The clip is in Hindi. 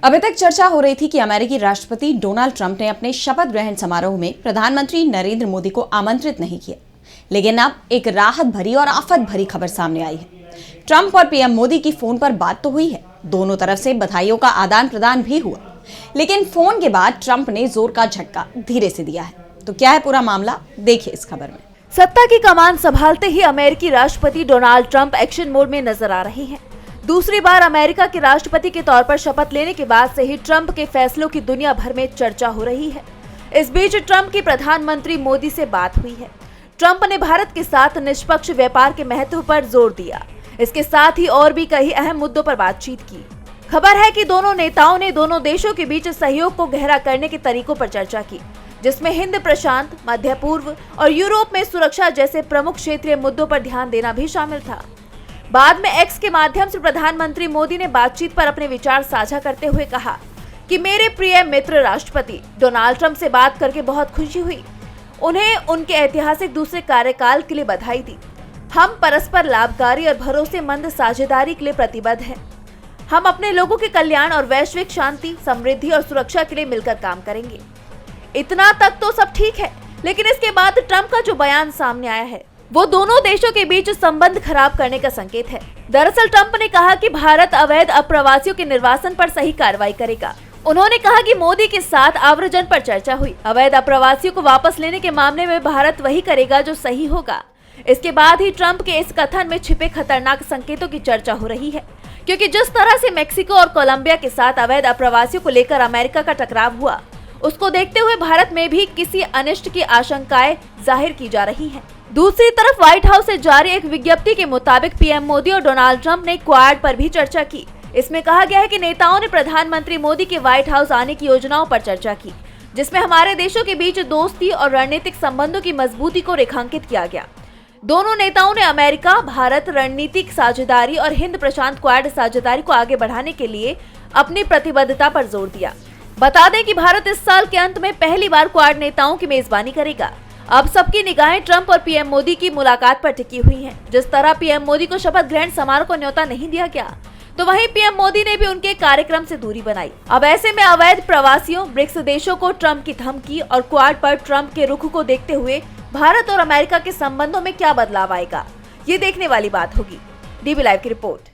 अभी तक चर्चा हो रही थी कि अमेरिकी राष्ट्रपति डोनाल्ड ट्रंप ने अपने शपथ ग्रहण समारोह में प्रधानमंत्री नरेंद्र मोदी को आमंत्रित नहीं किया। लेकिन अब एक राहत भरी और आफत भरी खबर सामने आई है। ट्रंप और पीएम मोदी की फोन पर बात तो हुई है, दोनों तरफ से बधाइयों का आदान प्रदान भी हुआ, लेकिन फोन के बाद ट्रंप ने जोर का झटका धीरे से दिया है। तो क्या है पूरा मामला, देखिए इस खबर में। सत्ता की कमान संभालते ही अमेरिकी राष्ट्रपति डोनाल्ड ट्रंप एक्शन मोड में नजर आ रहे हैं। दूसरी बार अमेरिका के राष्ट्रपति के तौर पर शपथ लेने के बाद से ही ट्रंप के फैसलों की दुनिया भर में चर्चा हो रही है। इस बीच ट्रंप की प्रधानमंत्री मोदी से बात हुई है। ट्रंप ने भारत के साथ निष्पक्ष व्यापार के महत्व पर जोर दिया। इसके साथ ही और भी कई अहम मुद्दों पर बातचीत की। खबर है कि दोनों नेताओं ने दोनों देशों के बीच सहयोग को गहरा करने के तरीकों पर चर्चा की, जिसमें हिंद प्रशांत, मध्य पूर्व और यूरोप में सुरक्षा जैसे प्रमुख क्षेत्रीय मुद्दों पर ध्यान देना भी शामिल था। बाद में एक्स के माध्यम से प्रधानमंत्री मोदी ने बातचीत पर अपने विचार साझा करते हुए कहा कि मेरे प्रिय मित्र राष्ट्रपति डोनाल्ड ट्रंप से बात करके बहुत खुशी हुई। उन्हें उनके ऐतिहासिक दूसरे कार्यकाल के लिए बधाई दी। हम परस्पर लाभकारी और भरोसेमंद साझेदारी के लिए प्रतिबद्ध हैं। हम अपने लोगों के कल्याण और वैश्विक शांति, समृद्धि और सुरक्षा के लिए मिलकर काम करेंगे। इतना तक तो सब ठीक है, लेकिन इसके बाद ट्रंप का जो बयान सामने आया है वो दोनों देशों के बीच संबंध खराब करने का संकेत है। दरअसल ट्रंप ने कहा कि भारत अवैध अप्रवासियों के निर्वासन पर सही कार्रवाई करेगा। उन्होंने कहा कि मोदी के साथ आव्रजन पर चर्चा हुई। अवैध अप्रवासियों को वापस लेने के मामले में भारत वही करेगा जो सही होगा। इसके बाद ही ट्रंप के इस कथन में छिपे खतरनाक संकेतों की चर्चा हो रही है, क्योंकि जिस तरह से मेक्सिको और कोलंबिया के साथ अवैध अप्रवासियों को लेकर अमेरिका का टकराव हुआ, उसको देखते हुए भारत में भी किसी अनिष्ट की आशंकाएं जाहिर की जा रही हैं। दूसरी तरफ व्हाइट हाउस से जारी एक विज्ञप्ति के मुताबिक पीएम मोदी और डोनाल्ड ट्रंप ने क्वाड पर भी चर्चा की। इसमें कहा गया है कि नेताओं ने प्रधानमंत्री मोदी के व्हाइट हाउस आने की योजनाओं पर चर्चा की, जिसमें हमारे देशों के बीच दोस्ती और रणनीतिक संबंधों की मजबूती को रेखांकित किया गया। दोनों नेताओं ने अमेरिका भारत रणनीतिक साझेदारी और हिंद प्रशांत क्वाड साझेदारी को आगे बढ़ाने के लिए अपनी प्रतिबद्धता पर जोर दिया। बता दें कि भारत इस साल के अंत में पहली बार क्वाड नेताओं की मेजबानी करेगा। अब सबकी निगाहें ट्रंप और पीएम मोदी की मुलाकात पर टिकी हुई हैं। जिस तरह पीएम मोदी को शपथ ग्रहण समारोह को न्योता नहीं दिया गया, तो वहीं पीएम मोदी ने भी उनके कार्यक्रम से दूरी बनाई। अब ऐसे में अवैध प्रवासियों, ब्रिक्स देशों को ट्रंप की धमकी और क्वाड पर ट्रंप के रुख को देखते हुए भारत और अमेरिका के संबंधों में क्या बदलाव आएगा, ये देखने वाली बात होगी। डीबी लाइव की रिपोर्ट।